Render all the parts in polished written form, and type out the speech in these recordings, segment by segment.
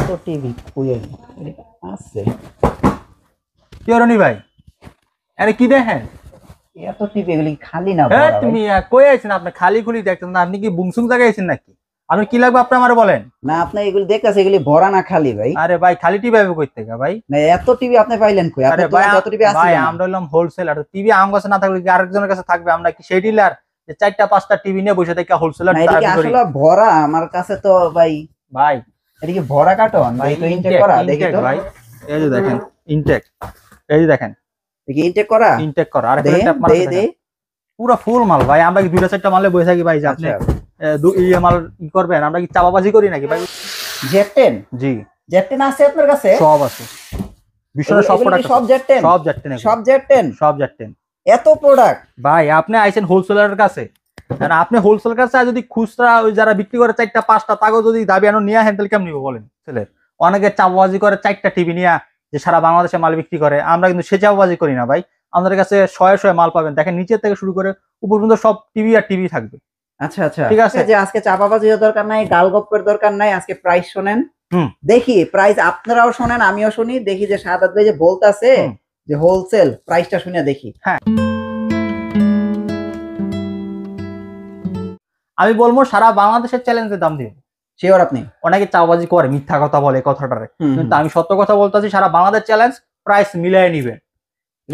এত TV quail আছে কি রনি ভাই, আরে কি দেখেন? এত টিভি এগুলি খালি না হ্যাঁ, ভরা ভাই। তুমি কই আছেন? আপনি খালি খুলি দেখতেন না? আপনি কি বুংসুং জায়গায় আছেন নাকি? আপনি কি লাগবে আপনি আমারে বলেন। না আপনি এগুলি দেখতেছে এগুলি ভরা না খালি ভাই। আরে ভাই, খালি টিভি পাবে কই থেকে ভাই? না এত টিভি আপনি পাইলেন কই? আরে আপনার ভাই, দোকানে যত টিভি আছে ভাই না? আমরা হলাম হোলসেলার। টিভি আমার কাছে না থাকলে কি আরেকজনের কাছে থাকবে? আমরা কি সেই ডিলার যে চারটা পাঁচটা টিভি নিয়ে বসে থেকে হোলসেলার না এটা কি আসলে ভরা আমার কাছে তো ভাই? ভাই এটা কি ভরা কার্টন ভাই? তো ইনটেক করা দেখি তো ভাই। এই যে দেখেন ইনটেক, এই যে দেখেন দেখি ইনটেক করা, ইনটেক করা। আর দে দে পুরো ফুল মাল ভাই। আমরা কি দুইটা চারটা মালে বসে থাকি ভাই যে আপনি ইয়ে মাল ই করবেন? আমরা কি চাপাবাজি করি নাকি ভাই? Z10 জি, Z10 আছে আপনার কাছে? সব আছে। বিশ্বর সব প্রোডাক্ট, সব Z10 সব Z10 সব Z10 সব Z10 এত প্রোডাক্ট ভাই। আপনি আইছেন হোলসেলারের কাছে, আর আপনি হোলসেলার কাছে যদি খুচরা ওই যারা বিক্রি করে চারটা পাঁচটা তাকেও যদি দাবি আনো নিয়ে আসেন তাহলে কেমন নিব বলেন? ছেলে অনেকে চাপাবাজি করে চারটা টিভি নিয়ে যে সারা বাংলাদেশে মাল বিক্রি করে। আমরা কিন্তু সে চাপাবাজি করি না ভাই। আমাদের কাছে শয়ে শয়ে মাল পাবেন। দেখেন নিচের থেকে শুরু করে উপর পর্যন্ত সব টিভি আর টিভি থাকবে। আচ্ছা আচ্ছা ঠিক আছে, যে আজকে চাপাবাজির দরকার নাই, গালগপ্পের দরকার নাই, আজকে প্রাইস শোনেন। দেখি প্রাইস আপনারাও শোনেন আমিও শুনি, দেখি যে সাদাত ভাই যে বলতাছে যে হোলসেল প্রাইসটা শুনে দেখি। হ্যাঁ, আমি বলবো সারা বাংলাদেশের চ্যালেঞ্জের দাম দিব। শিওর আপনি? অনেকে চাপাবাজি করে, মিথ্যা কথা বলে কথাটারে, কিন্তু আমি সত্য কথা বলতেছি। সারা বাংলাদেশ চ্যালেঞ্জ, প্রাইস মিলাই নিবেন।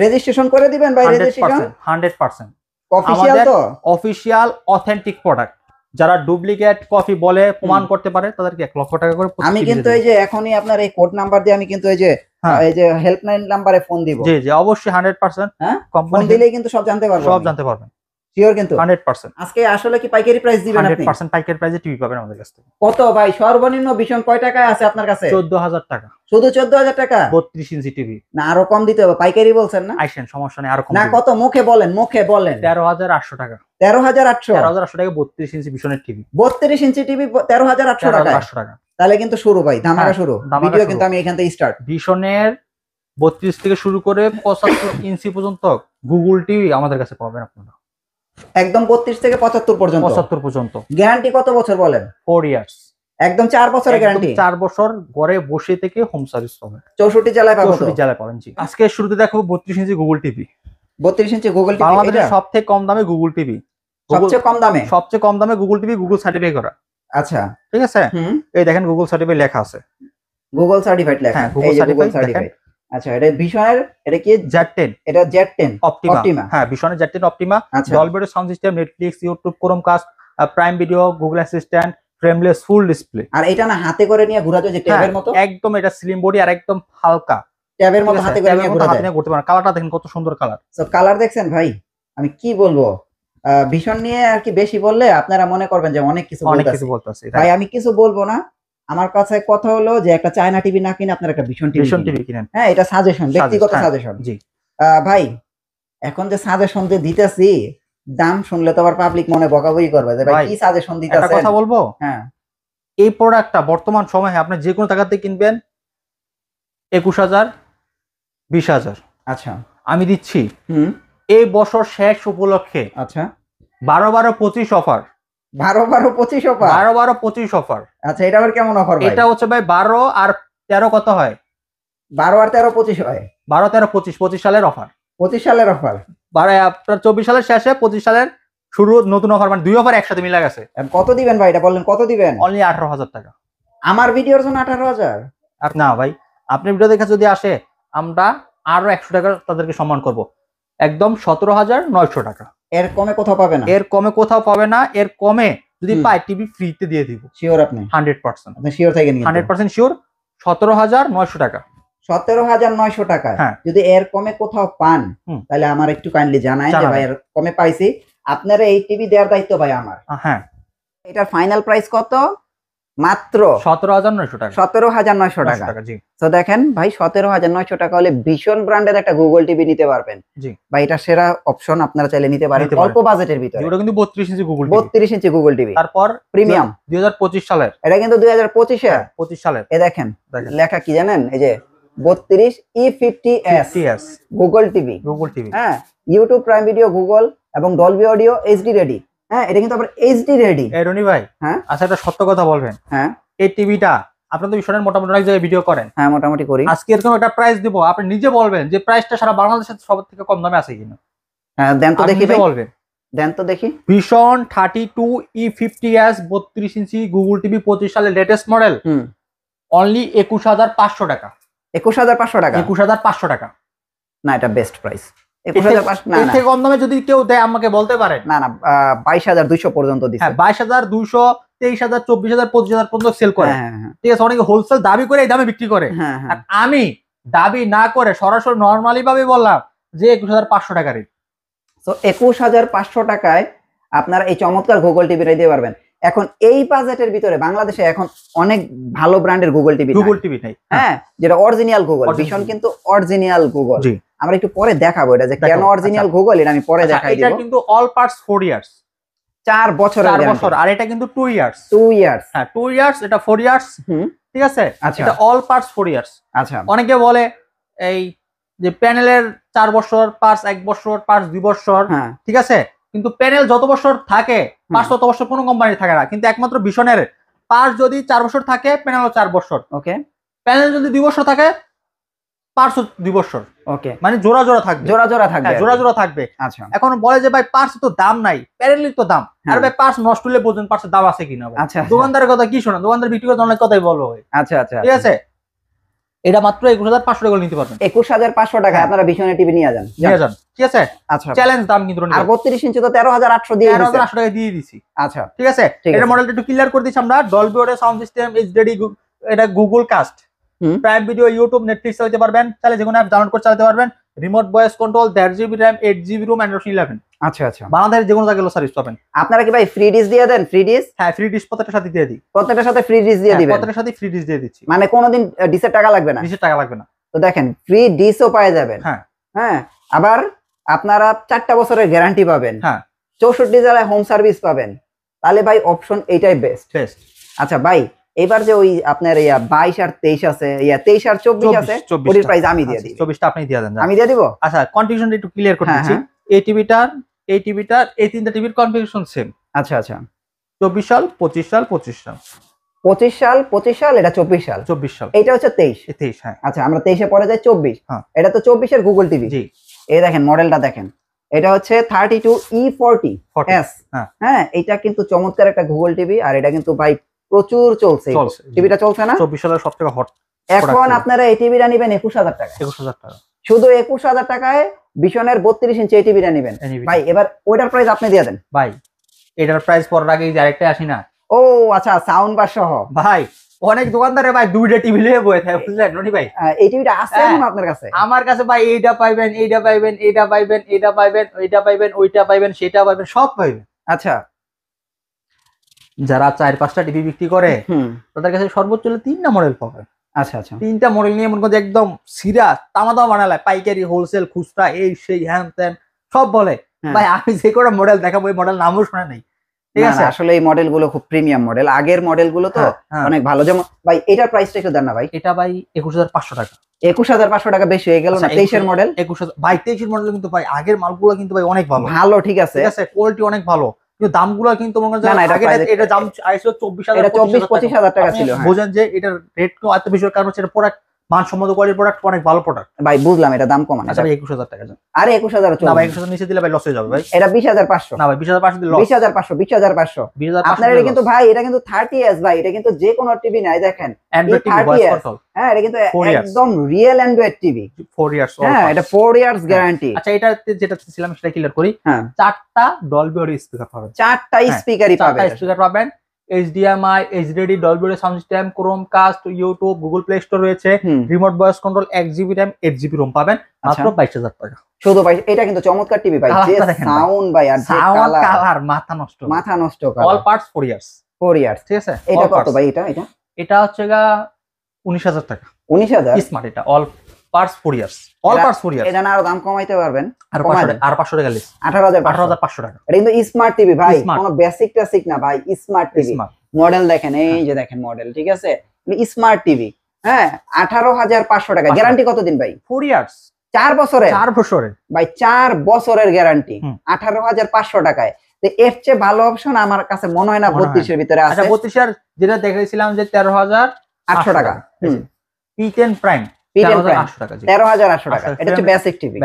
রেজিস্ট্রেশন করে দিবেন ভাই? রেজিস্ট্রেশন 100% অফিশিয়াল তো? Official authentic product. যারা ডুপ্লিকেট কপি বলে প্রমাণ করতে পারে তাদেরকে 1 লক্ষ টাকা করে। আমি কিন্তু এই যে এখনই আপনার এই কোড নাম্বার দিয়ে আমি কিন্তু এই যে হেল্পলাইন নাম্বারে ফোন দিব। জি জি, অবশ্যই 100%। হ্যাঁ, ফোন দিলেই কিন্তু সব জানতে পারবেন, সব জানতে পারবেন। শিওর কিন্তু 100%। আজকে আসলে কি পাইকারি প্রাইস দিবেন আপনি? 100% পাইকারি প্রাইসে টিভি পাবেন আমাদের কাছ থেকে। কত ভাই সর্বনিম্ন ভীষণ কয় টাকায় আছে আপনার কাছে? 14,000 টাকা। শুধু 14,000 টাকা? 32 ইঞ্চি টিভি। না আরো কম দিতে হবে, পাইকারি বলছেন না? আইসেন, সমস্যা নেই, আরো কম না কত মুখে বলেন, মুখে বলেন। 13,800 টাকা। 13,800? 13,800 টাকা 32 ইঞ্চি ভীষণের টিভি। 32 ইঞ্চি টিভি 13,800 টাকা? 13,800 টাকা। তাহলে কিন্তু শুরু ভাই, ধামাকা শুরু। ভিডিও শুরু। কিন্তু আমি এখান থেকে স্টার্ট। ভীষণের 32 থেকে শুরু করে 75 ইঞ্চি পর্যন্ত গুগল টিভি আমাদের কাছে পাবেন আপনারা। একদম 32 থেকে 75 পর্যন্ত? 75 পর্যন্ত। গ্যারান্টি কত বছর বলেন? 4 ইয়ার্স। একদম 4 বছরের গ্যারান্টি? 4 বছর ঘরে বসে থেকে হোম সার্ভিস পাবেন। 64 জেলায় পাবেন? 64 জেলায় পাবেন। জি, আজকে শুরুতে দেখো 32 ইঞ্চি গুগল টিভি। 32 ইঞ্চি গুগল টিভি বাংলাদেশের সবথেকে কম দামে গুগল টিভি। সবচেয়ে কম দামে? সবচেয়ে কম দামে গুগল টিভি, গুগল সার্টিফাই করা। আচ্ছা ঠিক আছে, এই দেখেন গুগল সার্টিফাই লেখা আছে। গুগল সার্টিফাইড লেখা? হ্যাঁ, এই যে গুগল সার্টিফাইড। আচ্ছা, এটা ভীষণের, এটা কি Z10? এটা Z10 অপটিমা। হ্যাঁ, ভীষণের Z10 Optima. Dolby sound system, Netflix, YouTube, Chromecast, Prime Video, Google assistant, frameless full display. আর এটা না হাতে করে নিয়ে ঘোরা যায় যে ট্যাবের মতো? একদম, এটা স্লিম বডি আর একদম হালকা ট্যাবের মতো হাতে করে নিয়ে ঘোরা যায়। ঘুরতে পারেন। কালারটা দেখেন কত সুন্দর কালার। সো কালার দেখছেন ভাই? আমি কি বলবো, ভীষণ নিয়ে আর কি বেশি বললে আপনারা মনে করবেন যে অনেক কিছু বলতাছি। ভাই আমি কিছু বলবো না, আমার কাছে কথা হলো যে একটা চায়না টিভি না কিনে আপনারা একটা ভীষণ টিভি কিনেন। হ্যাঁ, এটা সাজেশন, ব্যক্তিগত সাজেশন। জি ভাই, এখন যে সাজেশন দিয়ে দিতেছি, দাম শুনলে তো আবার পাবলিক মনে বকাবকি করবে যে ভাই কি সাজেশন দিতেছেন। একটা কথা বলবো, হ্যাঁ, এই প্রোডাক্টটা বর্তমান সময়ে আপনি যে কোনো টাকাতে কিনবেন 21,000, 20,000। আচ্ছা, আমি দিচ্ছি এই বছর শেষ উপলক্ষে। আচ্ছা, 12-12-25 অফার। 12-12-25 অফার? 12-12-25 অফার। আচ্ছা, এটা আবার কেমন অফার ভাই? এটা হচ্ছে ভাই 12 আর 13 কত হয়? 12 আর 13 25 হয়? 12-13-25 25 সালের অফার। 25 সালের অফার? আপনার 24 সালের শেষে 25 সালের শুরু নতুন অফার, মানে দুই অফার একসাথে মিলে গেছে। কত দিবেন ভাই? এটা বললেন কত দিবেন? অনলি 18,000 টাকা। আমার ভিডিওর জন্য 18,000? না ভাই, আপনি ভিডিও দেখে যদি আসে আমরা আরো 100 টাকা তাদেরকে সম্মান করব। একদম 17,900 টাকা। এর কমে কোথাও পাবে না? এর কমে কোথাও পাবে না। এর কমে যদি পাই টিভি ফ্রিতে দিয়ে দিব। শিওর আপনি? 100%। আপনি শিওর থাকেন? 100% শিওর। 17,900 টাকা। 17,900 টাকা যদি এর কমে কোথাও পান তাহলে আমার একটু কাইন্ডলি জানাই যে ভাই এর কমে পাইছি। আপনারা এই টিভি দেওয়ার দায়িত্ব ভাই আমার। হ্যাঁ, এটার ফাইনাল প্রাইস কত? মাত্র 17,900 টাকা। 17,900 টাকা। জি, তো দেখেন ভাই, 17,900 টাকা হলে ভীষণ ব্র্যান্ডের একটা গুগল টিভি নিতে পারবেন। জি ভাই, এটা সেরা অপশন, আপনারা চাইলে নিতে পারেন অল্প বাজেটের ভিতরে। এটা কিন্তু 32 ইঞ্চি গুগল টিভি। 32 ইঞ্চি গুগল টিভি, তারপর প্রিমিয়াম, 2025 সালের। এটা কিন্তু 2025 এর। 25 সালের। এই দেখেন লেখা কি জানেন? এই যে 32 E50s গুগল টিভি। হ্যাঁ, ইউটিউব, প্রাইম ভিডিও, গুগল এবং ডলবি অডিও, এইচডি রেডি। হ্যাঁ, এটা কিন্তু আবার এইচডি রেডি। এই রনি ভাই, হ্যাঁ, আচ্ছা একটা সত্য কথা বলবেন। হ্যাঁ, এই টিভিটা আপনি তো ভীষণের মোটামুটি অনেক জায়গায় ভিডিও করেন। হ্যাঁ মোটামুটি করি। আজকে এরকম একটা প্রাইস দিব, আপনি নিজে বলবেন যে প্রাইসটা সারা বাংলাদেশের সব থেকে কম দামে আছে কিনা। হ্যাঁ দেন তো দেখি ভাই, বলবেন। দেন তো দেখি। ভীষণ 32E50s 32 ইঞ্চি গুগল টিভি 25 সালের লেটেস্ট মডেল, অনলি 21,500 টাকা। 21,500 টাকা? 21,500 টাকা। না এটা বেস্ট প্রাইস। 21,500 না, এর থেকে কম দামে যদি কেউ দেয় আমাকে বলতে পারেন। না না 22,200 পর্যন্ত দিছে। হ্যাঁ 22,200, 23,000, 24,000, 25,000 পর্যন্ত সেল করে। হ্যাঁ ঠিক আছে, অনেকে হোলসেল দাবি করে এই দামে বিক্রি করে। হ্যাঁ আর আমি দাবি না করে সরাসরি নরমালি ভাবে বললাম যে 21,500 টাকা রেট। তো 21,500 টাকায় আপনারা এই চমৎকার গুগল টিভি দিতে পারবেন। এখন এই বাজেটের ভিতরে বাংলাদেশে এখন অনেক ভালো ব্র্যান্ডের গুগল টিভি নাই। হ্যাঁ যেটা অরিজিনাল গুগল, ভীষণ কিন্তু অরিজিনাল গুগল। আমরা একটু পরে দেখাবো এটা যে কেন অরিজিনাল গুগল, এটা আমি পরে দেখাই দিব। এটা কিন্তু অল পার্টস 4 ইয়ার্স, 4 বছর। আর এটা কিন্তু 2 ইয়ার্স। 2 ইয়ার্স, হ্যাঁ 2 ইয়ার্স, এটা 4 ইয়ার্স। ঠিক আছে, এটা অল পার্টস 4 ইয়ার্স। আচ্ছা অনেকে বলে এই যে প্যানেলের 4 বছর, পার্টস 1 বছর, পার্টস 2 বছর। ঠিক আছে, কিন্তু প্যানেল যত বছর থাকে পার্টস তত বছর কোনো কোম্পানি থাকে না, কিন্তু একমাত্র ভীষণের পার্টস যদি 4 বছর থাকে প্যানেলও 4 বছর। ওকে, প্যানেল যদি 2 বছর থাকে পার্টস 2 বছর। ওকে, মানে জোড়া জোড়া থাকবে, জোড়া জোড়া থাকবে। আচ্ছা এখন বলে যে ভাই পার্টস তো দাম নাই, প্যানেলের তো দাম। আর ভাই পার্টস নষ্ট হলে বোঝেন পার্টসের দাম আছে কিনা। আচ্ছা দোকানদারের কথা কি শোনা, দোকানদার বিক্রি করতে অনেক কথাই বলো। আচ্ছা আচ্ছা ঠিক আছে, এটা মাত্র 21,500 টাকা নিতে পারবেন। 21,500 টাকা আপনারা ভীষণের টিভি নিয়ে যান। ঠিক আছে, আচ্ছা চ্যালেঞ্জ দাম কিন্তু। আর 32 ইঞ্চি তো 13,800 দিয়ে 13,800 টাকা দিয়ে দিছি। আচ্ছা ঠিক আছে, এটা মডেলটা একটু ক্লিয়ার করে দিচ্ছি আমরা। Dolby audio sound system, HD, এটা Google cast, Prime Video, YouTube, Netflix চালাতে পারবেন, চাইলে যে কোনো অ্যাপ ডাউনলোড করে চালাতে পারবেন। Remote voice control, 1.5 GB RAM, 8 GB room, Android 11। আচ্ছা আচ্ছা, বাংলাদেশের যে কোনো জায়গায় সার্ভিস পাবেন। আপনারা কি ভাই ফ্রি ডিশ দিয়ে দেন? Free dish? হ্যাঁ ফ্রি ডিশ প্রত্যেকটার সাথে দিয়ে দিই। প্রত্যেকটার সাথে ফ্রি ডিশ দিয়ে দিবেন? প্রত্যেকটার সাথে ফ্রি ডিশ দিয়ে দিচ্ছি, মানে কোনোদিন ডিশের টাকা লাগবে না? ডিশের টাকা লাগবে না। তো দেখেন ফ্রি ডিশও পাওয়া যাবেন। হ্যাঁ হ্যাঁ, আবার আপনারা 4টা বছরের গ্যারান্টি পাবেন। হ্যাঁ, 64 জেলায় হোম সার্ভিস পাবেন। তাহলে ভাই অপশন এইটাই বেস্ট। আচ্ছা ভাই, এবার যে ওই আপনার 22 আর 23 আছে, 23 আর 24 আছে, ওর প্রাইস আমি দিয়ে দিই। 24টা আপনি দিয়ে দেন। আমি দিয়ে দিব। আচ্ছা কনফিগারেশনটা একটু ক্লিয়ার করে দিচ্ছি। এই টিভিটার এই তিনটা টিভির কনফিগারেশন সেম। আচ্ছা আচ্ছা, 24 সাল, 25 সাল, 25 সাল, 25 সাল, 25 সাল, এটা 24 সাল, 24 সাল, এটা হচ্ছে 23। হ্যাঁ আচ্ছা আমরা 23 এ পরে যাই 24। এটা তো 24 এর গুগল টিভি। জি, এই দেখেন মডেলটা দেখেন, এটা হচ্ছে 32E40s। হ্যাঁ এটা কিন্তু চমৎকার একটা গুগল টিভি, আর এটা কিন্তু ভাই প্রচুর চলছে। টিভিটা চলছে না? 24 সালের সবথেকে হট। এখন আপনারা এই টিভিটা নেবেন 21,000 টাকা। 21,000 টাকা, শুধু 21,000 টাকায় ভীষণের 32 ইঞ্চি এই টিভিটা নেবেন ভাই। এবার ওইটার প্রাইস আপনি দিয়ে দেন ভাই। এটার প্রাইস পরের আগে ডাইরেক্টে আসি না। ও আচ্ছা, সাউন্ড বার সহ। ভাই অনেক দোকানদারে ভাই দুইটা টিভি নিয়ে বসে থাকে, বুঝলেন ননি ভাই? এই টিভিটা আছে এখন আপনার কাছে? আমার কাছে ভাই এইটা পাইবেন, এইটা পাইবেন, এইটা পাইবেন, এইটা পাইবেন, ওইটা পাইবেন, ওইটা পাইবেন, সেটা পাইবেন, সব পাইবেন। আচ্ছা, যারা 4-5টা টিভি বিক্রি করে তাদের কাছে সর্বোচ্চ 3টা মডেল পাবে। আচ্ছা আচ্ছা, 3টা মডেল নিয়ে মনে করছে একদম সিরিয়াস তামাদাও বানালে, পাইকারি, হোলসেল, খুচরা, এই সেই হ্যান ত্যান সব বলে। ভাই আমি যে কোনো মডেল দেখাবো, এই মডেল নামও শোনা নেই। ঠিক আছে, আসলে এই মডেলগুলো খুব প্রিমিয়াম মডেল, আগের মডেলগুলো তো অনেক ভালো। যেমন ভাই এটার প্রাইসটা একটু দেন না ভাই। এটা ভাই 21,500 টাকা। 21,500 টাকা বেশি হয়ে গেল না? 23 এর মডেল 21,000 ভাই। 23 এর মডেল কিন্তু ভাই আগের মালগুলো কিন্তু ভাই অনেক ভালো ভালো। ঠিক আছে, ঠিক আছে, কোয়ালিটি অনেক ভালো, কিন্তু দামগুলো কিন্তু মনে করেন এটা দাম আইছিল 24,000, এটা 24-25,000 টাকা ছিল। বুঝেন যে এটার রেট তো এত বেশি, কারণ হচ্ছে এটা প্রোডাক্ট মানসম্মত কোয়ালিটির প্রোডাক্ট, অনেক ভালো প্রোডাক্ট ভাই। বুঝলাম এটা দাম কম না। আচ্ছা ভাই 21,000 টাকা। আরে 21,000 না ভাই, 21,000 নিচে দিলে ভাই লস হয়ে যাবে ভাই। এটা 20,500। না ভাই 20,500 দিলে লস। 20,500, 20,500 আপনার। এটা কিন্তু ভাই, এটা কিন্তু 30s ভাই, এটা কিন্তু যে কোনো টিভি নাই। দেখেন অ্যান্ড্রয়েড টিভি ভয়েস কন্ট্রোল। হ্যাঁ এটা কিন্তু একদম রিয়েল অ্যান্ড্রয়েড টিভি, 4 ইয়ার্স। হ্যাঁ এটা 4 ইয়ার্স গ্যারান্টি। আচ্ছা এটা যেটা ছিলাম সেটা ক্লিয়ার করি। 4টা ডলবি অডিও স্পিকার পাবেন, 4টা স্পিকারই পাবেন। 4টা স্পিকার পাবেন, HDMI, HDD, Dolby audio sound system, Chromecast, YouTube, Google Play Store রয়েছে, remote voice control, 1 GB RAM, 8 GB ROM পাবেন মাত্র 22,000 টাকা। শুধু ভাই এটা কিন্তু চমৎকার টিভি ভাই, যে সাউন্ড ভাই আর যে কালার মাথা নষ্ট colour. All parts 4 years. 4 years, ঠিক আছে। এটা কত ভাই? এটা হচ্ছে গা 19,000 টাকা। 19,000 স্মার্ট। এটা all parts 4 years, all parts 4 years. এটা না আরো দাম কমাইতে পারবেন? আর 500 টাকা লিস, 18,500 টাকা। এটা কিন্তু স্মার্ট টিভি ভাই, কোনো বেসিক টেসিক না ভাই, স্মার্ট টিভি। মডেল দেখেন, এই যে দেখেন মডেল, ঠিক আছে, স্মার্ট টিভি। হ্যাঁ 18,500 টাকা। গ্যারান্টি কতদিন ভাই? 4 ইয়ার্স, 4 বছরের। 4 বছরের ভাই, 4 বছরের গ্যারান্টি 18,500 টাকায়। তো এর চেয়ে ভালো অপশন আমার কাছে মনে হয় না 32 এর ভিতরে আছে। আচ্ছা 32 এর যেটা দেখাইছিলাম যে 13,000 800 টাকা। P10 প্রাইম P10 13,800 টাকা। 13,800 টাকা। এটা হচ্ছে বেসিক টিভি।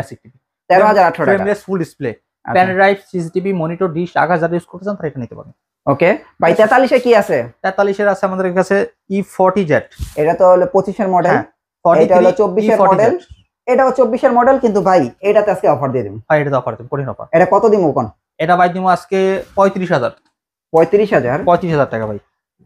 13,800 টাকা। Frameless full display, pen drive, CCTV, monitor, dish, Akash যারা ইউজ করতে চান তারা এটা নিতে পারেন। ওকে ভাই 43 এ কি আছে? 43 এর আছে আমাদের কাছে E40Z। এটা তো হলো 25 এর মডেল। এটা হলো 24 এর মডেল। এটাও 24 এর মডেল, কিন্তু ভাই এটাতে আজকে অফার দিয়ে দিন ভাই। এটাতে অফার দেব, কঠিন অফার। এটা কত দিমু কোন? এটা ভাই দিমু আজকে 35,000। 35,000 টাকা ভাই।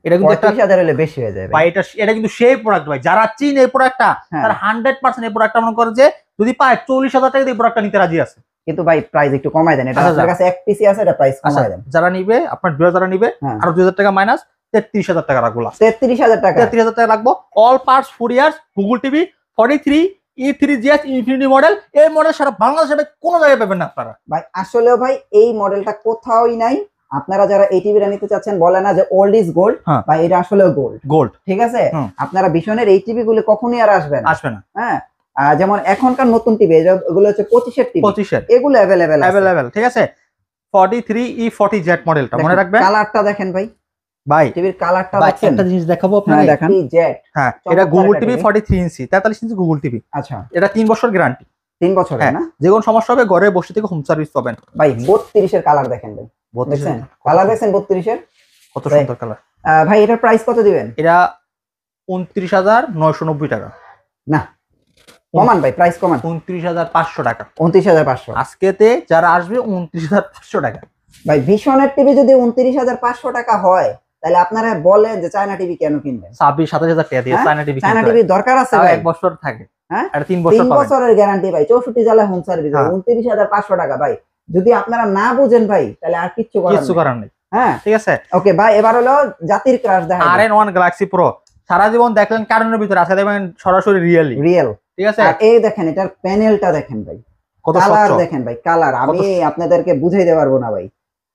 এটা কিন্তু একটা 35,000 হলে বেশি হয়ে যায় ভাই। এটা কিন্তু সেই প্রোডাক্ট ভাই, যারা চিন এই প্রোডাক্টটা তারা 100% এই প্রোডাক্টটা মনে করে যে যদি পায় 40,000 টাকা দিয়ে প্রোডাক্টটা নিতে রাজি আছে। কিন্তু ভাই প্রাইস একটু কমায় দেন। এটা আপনার কাছে এক পিসি আছে, এটা প্রাইস কমায় দেন। যারা নিবে, আপনার ভিউয়ার যারা নিবে আর 2,000 টাকা মাইনাস 33,000 টাকা রাখবো। 33,000 টাকা। 33,000 টাকা রাখবো। All parts 4 years, Google TV 43 E3GS infinity model. এই মডেল সারা বাংলাদেশে কোনো জায়গায় পাবেন না আপনারা ভাই। আসলেও ভাই এই মডেলটা কোথাওই নাই। আপনারা যারা এই টিভিটা নিতে চাচ্ছেন, বলে না যে ওল্ড ইজ গোল্ড, ভাই এটা আসলেও গোল্ড। ঠিক আছে, আপনারা ভীষণের এই টিভি গুলো কখনোই আর আসবে না। হ্যাঁ, যেমন এখনকার নতুন টিভি এগুলো হচ্ছে 25 এর টিভি, 25 এর এগুলো अवेलेबल। ঠিক আছে। 43 E40Z মডেলটা মনে রাখবেন। কালারটা দেখেন ভাই, টিভির কালারটা দেখেন। একটা জিনিস দেখাবো আপনাদের, দেখেন। হ্যাঁ, এটা গুগল টিভি 43 ইঞ্চি, 43 ইঞ্চি গুগল টিভি। আচ্ছা, এটা 3 বছর গ্যারান্টি। 3 বছর না? যে কোনো সমস্যা হবে ঘরে বসে থেকে হোম সার্ভিস পাবেন ভাই। 32 এর কালার দেখেন ভাই, দেখছেন কালার দেখছেন 32 এর কত সুন্দর কালার। ভাই এটার প্রাইস কত দিবেন? এটা 29,990 টাকা। না, কমান ভাই, প্রাইস কমান। 29,500 টাকা। 29,500 আজকেতে যারা আসবে 29,500 টাকা। ভাই ভীষণের টিভি যদি 29,500 টাকা হয়, তাহলে আপনারা বলেন যে চায়না টিভি কেন কিনবেন? 26-27,000 টাকা দিয়ে চায়না টিভি দরকার আছে ভাই? 1 বছর থাকে। হ্যাঁ, এটা 3 বছর 3 বছরের গ্যারান্টি ভাই, 64 জেলায় হোম সার্ভিস। 29,500 টাকা ভাই, যদি আপনারা না বুঝেন ভাই তাহলে আর কিচ্ছু করার নেই। হ্যাঁ, ঠিক আছে। ওকে ভাই, এবার হলো জাতির ক্রাশ দেখাই। RN1 গ্যালাক্সি প্রো সারা জীবন দেখলেন কার্টুনের ভিতরে, আছে দেখবেন সরাসরি রিয়েল। ঠিক আছে, আর এই দেখেন এটার প্যানেলটা দেখেন ভাই, কত কালার দেখেন ভাই, কালার আমি আপনাদেরকে বুঝাইতে পারবো না ভাই।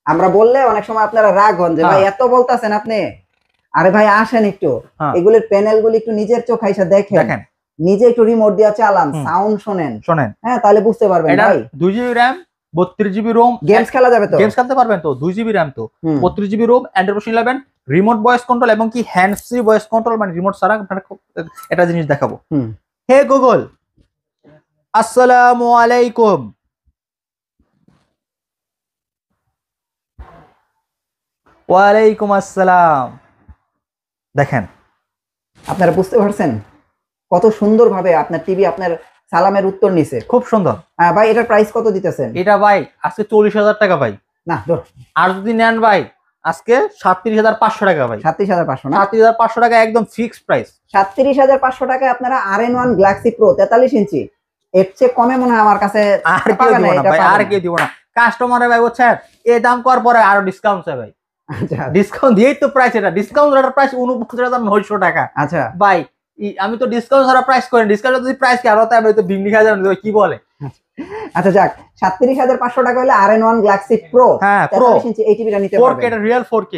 আমরা বললে অনেক সময় আপনারা রাগ হন যে ভাই এত বলতাছেন আপনি। আরে ভাই আসেন একটু, এগুলির প্যানেলগুলি একটু নিজের চোখ আইসা দেখেন, নিজে একটু রিমোট দিয়ে চালান, সাউন্ড শোনেন। হ্যাঁ, তাহলে বুঝতে পারবেন ভাই। 2GB RAM, 32GB ROM, games খেলা যাবে তো? গেমস খেলতে পারবেন তো। 2GB RAM তো, 32GB ROM, Android 11, remote voice control এবং কি হ্যান্ডস ফ্রি ভয়েস কন্ট্রোল, মানে রিমোট ছাড়া। আপনারা একটা জিনিস দেখাবো। হে গুগল, আসসালামু আলাইকুম। ওয়ালাইকুম আসসালাম। দেখেন, আপনারা বুঝতে পারছেন কত সুন্দর ভাবে আপনার টিভি আপনার সালামের উত্তর নিছে? খুব সুন্দর। হ্যাঁ ভাই, এটার প্রাইস কত দিতেছেন? এটা ভাই আজকে 40,000 টাকা ভাই। না, আর যদি নেন ভাই আজকে 37,500 টাকা ভাই। 37,500 না? 37,500 টাকা একদম ফিক্সড প্রাইস। 37,500 টাকায় আপনারা RN1 গ্যালাক্সি প্রো 43 ইঞ্চি, এর চেয়ে কমে মনে হয় আমার কাছে আর কেউ দিব না ভাই, আর কেউ দিব না। কাস্টমারে ভাই বুঝছেন, এই দাম করার পরে আরো ডিসকাউন্ট চাই ভাই। আচ্ছা, ডিসকাউন্ট দিয়েই তো প্রাইস। এটা ডিসকাউন্ট এর প্রাইস 49,900 টাকা। আচ্ছা ভাই, আমি তো ডিসকাউন্ট ছাড়া প্রাইস করি। ডিসকাউন্ট যদি প্রাইস কি আরো তাই আমি তো বিন্দি খাই জানো কি বলে। আচ্ছা যাক, 37,500 টাকা হলে RN1 গ্যালাক্সি প্রো। হ্যাঁ, প্রো 43 ইঞ্চি এই টিভিটা নিতে পারবেন। 4K, এটা রিয়েল 4K।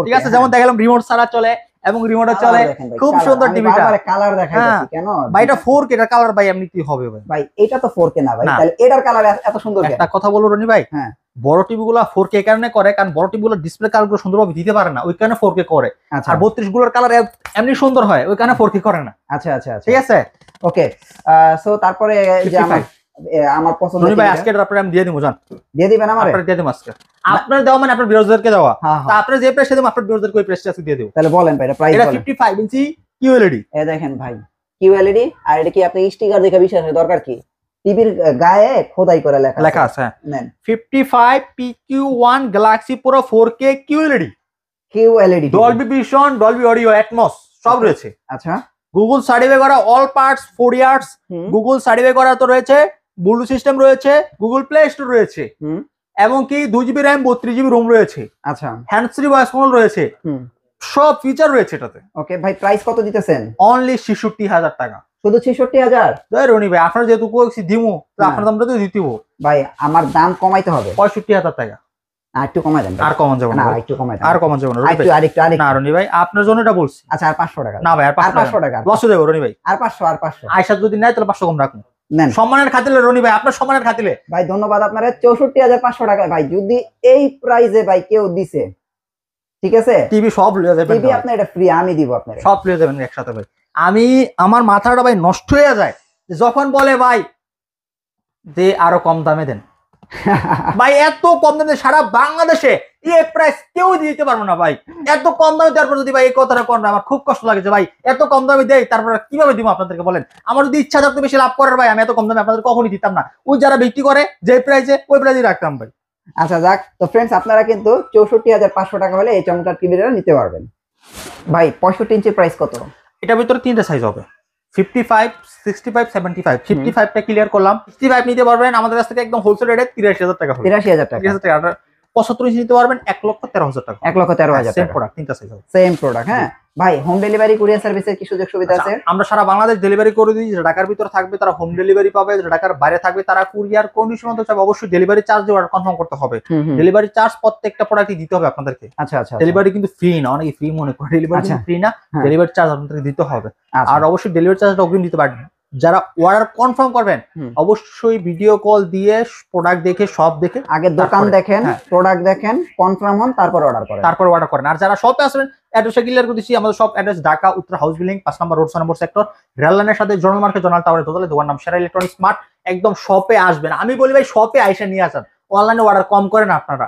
ঠিক আছে, হ্যাঁ। যেমন দেখালাম রিমোট ছাড়া চলে এবং রিমোটে চলে। খুব সুন্দর টিভিটা। কালার দেখাইতেছি কেন ভাই? এটা 4K, এটা কালার ভাই এমনিতেই হবে ভাই। ভাই এটা তো 4K না ভাই, তাহলে এটার কালার এত সুন্দর কেন? একটা কথা বলবো রনি ভাই, হ্যাঁ, বড় টিভি গুলো 4K কারণে করে, কারণ বড় টিভি গুলো ডিসপ্লে কালার গুলো সুন্দরভাবে দিতে পারে না, ওই কারণে 4K করে। আর 32 গুলোর কালার এমনি সুন্দর হয়, ওই কারণে 4K করে না। আচ্ছা, ঠিক আছে, ওকে। সো তারপরে যে আমার পছন্দ রনি ভাই আজকে আপনারা আমি দিয়ে দিব, জান দিয়ে দিবেন আমারে? আপনারা দিয়ে দিব আজকে। আপনারা দাও মানে আপনার ভিউয়ারদেরকে দেওয়া, তা আপনারা যে প্রাইস দেবেন আপনার ভিউয়ারদেরকে ওই প্রাইসটা আজকে দিয়ে দেব। তাহলে বলেন ভাই, এটা প্রাইস বলেন। এটা 55 ইঞ্চি QLED। এই দেখেন ভাই, QLED। আর এটা কি আপনি স্টিকার দেখে বিশ্বাসের দরকার কি? টিভির গায়ে খোদাই করে লেখা আছে। নেন 55 PQ1 Galaxy pro 4K QLED। Dolby vision, Dolby audio, atoms সব রয়েছে। আচ্ছা, গুগল সার্টিফাই করা, all parts 4 years, Google certify করা তো রয়েছে, ব্লুটুথ সিস্টেম রয়েছে, গুগল প্লে স্টোর রয়েছে, এবং কি 2GB RAM 32GB ROM রয়েছে। আচ্ছা, হ্যান্ডস ফ্রি ভয়েস কন্ট্রোল রয়েছে, সব ফিচার রয়েছে এটাতে। ওকে ভাই, প্রাইস কত দিতেছেন? অনলি 66,000 টাকা। শুধু 66,000? রনি ভাই আপনার যেহেতু কোয়েক্সি দিমু, তো আপনার দামটা তো দিতেইব ভাই। আমার দাম কমাইতে হবে। 65,000 টাকা। আর একটু কমাই দেন। আর কমান যাবে না, একটু কমাই দেন। আর কমান যাবে না আরেকটু না রনি ভাই, আপনার জন্য এটা বলছি। আচ্ছা, আর 500 টাকা। না ভাই, আর 500 টাকা লস দেব রনি ভাই। আর 500 আয়শা যদি নেয় তাহলে 500 কম রাখুন। নেন, সম্মানের খাতিরে রনি ভাই, আপনার সম্মানের খাতিরে ভাই। ধন্যবাদ আপনার। 64,500 টাকা ভাই, যদি এই প্রাইসে ভাই কেউ দিছে ঠিক আছে, টিভি সব লয়ে যাবেন টিভি আপনি এটা ফ্রি আমি দিব আপনার, সব লয়ে যাবেন একসাথে ভাই। আমি আমার মাথাটা ভাই নষ্ট হয়ে যায় যখন বলে ভাই যে আরো কম দামে দেন। ভাই এত কম দামে সারা বাংলাদেশে এই প্রাইস কেউ দিতে পারবো না ভাই। এত কম দামে দেওয়ার পর যদি ভাই এই কথাটা করেন আমার খুব কষ্ট লাগে যে ভাই এত কম দামে দেয় তারপর কিভাবে দিব আপনাদেরকে বলেন। আমার যদি ইচ্ছা থাকতো বেশি লাভ করার ভাই আমি এত কম দামে আপনাদের কখনই দিতাম না। ওই যারা বিক্রি করে যে প্রাইসে ওই প্রাইসে রাখতাম ভাই। আচ্ছা যাক, তো ফ্রেন্ডস আপনারা কিন্তু 64,500 টাকা হলে এই চমৎকার টিভিটা নিতে পারবেন। ভাই 65 ইঞ্চির প্রাইস কত? এটার ভিতরে তিনটা সাইজ হবে, 55, 65, 75। 55টা ক্লিয়ার করলাম। 65 নিতে পারবেন আমাদের কাছ থেকে একদম হোলসেল রেটে 83,000 টাকা হবে। 83,000 টাকা। 83,000 টাকা। 75 ইঞ্চি নিতে পারবেন 1,13,000 টাকা। 1,13,000 সেম টাকা। প্রোডাক্ট, তিনটা সাইজ হবে। Same product. হ্যাঁ ভাই, হোম ডেলিভারি কুরিয়ার সার্ভিসের কি সুযোগ সুবিধা আছে? আমরা সারা বাংলাদেশ ডেলিভারি করে দিই। যারা ঢাকার ভিতরে থাকবে তারা হোম ডেলিভারি পাবে, যারা ঢাকার বাইরে থাকবে তারা কুরিয়ার কন্ডিশন মতো চাবে অবশ্যই ডেলিভারি চার্জ দিয়ে অর্ডার কনফার্ম করতে হবে। ডেলিভারি চার্জ প্রত্যেকটা প্রোডাক্টই দিতে হবে আপনাদেরকে। আচ্ছা আচ্ছা, ডেলিভারি কিন্তু ফ্রি না, অনেকে ফ্রি মনে করে, ডেলিভারি ফ্রি না, ডেলিভারি চার্জ আপনাদেরকে দিতে হবে। আর অবশ্যই ডেলিভারি চার্জটা অগ্রিম দিতে পারবেন। যারা অর্ডার কনফার্ম করবেন অবশ্যই ভিডিও কল দিয়ে প্রোডাক্ট দেখে সব দেখে আগে দোকান দেখেন, প্রোডাক্ট দেখেন, কনফার্ম হন, তারপর অর্ডার করেন। আর যারা শপে আসবেন অ্যাড্রেসটা ক্লিয়ার করে দিচ্ছি। আমাদের শপ অ্যাড্রেস ঢাকা উত্তর হাউস বিল্ডিং 5 নম্বর রোড 6 নম্বর সেক্টর, রেল লাইনের সাথে জর্নাল মার্কেট, জর্নাল টাওয়ারের দোতলায়। দোকান নাম সেরা ইলেকট্রনিক স্মার্ট। একদম শপে আসবেন। আমি বলি ভাই শপে আইসা নিয়ে আসেন, অনলাইনে অর্ডার কম করেন আপনারা।